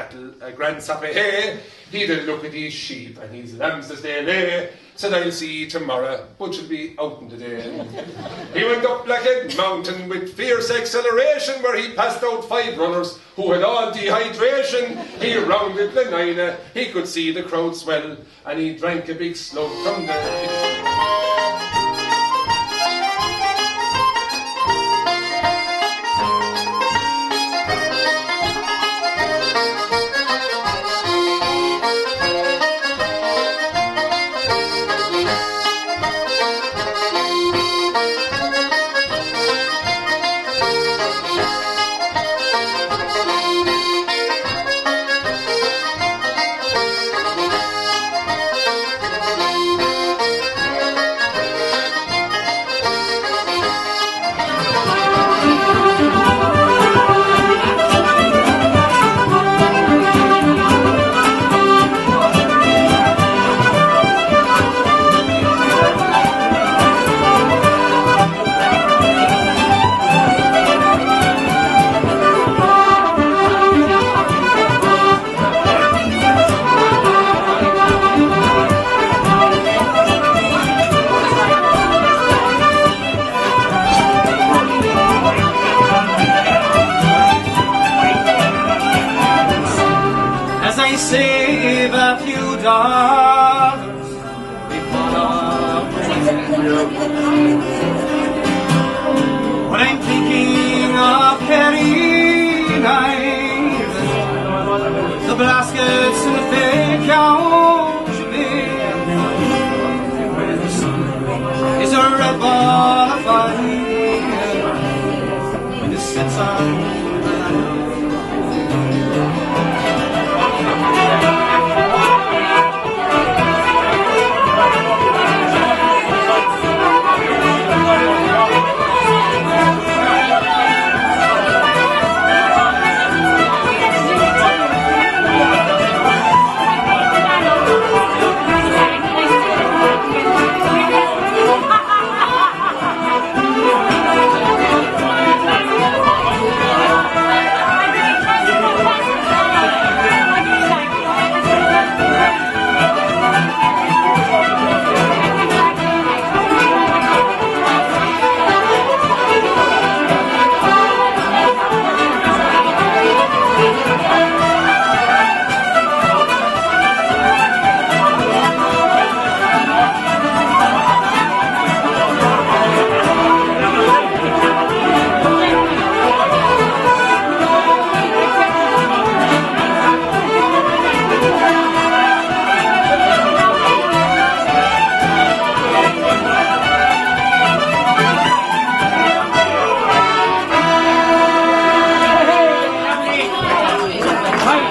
cattle, a grand sap of hay. He'd a look at his sheep and his lambs as they lay. Said, I'll see you tomorrow, but you'll be out in the day. He went up Blackhead Mountain with fierce acceleration, where he passed out 5 runners who had all dehydration. He rounded Glenina, he could see the crowd swell, and he drank a big slug from the... Save a few dollars before when I'm thinking of carrying the baskets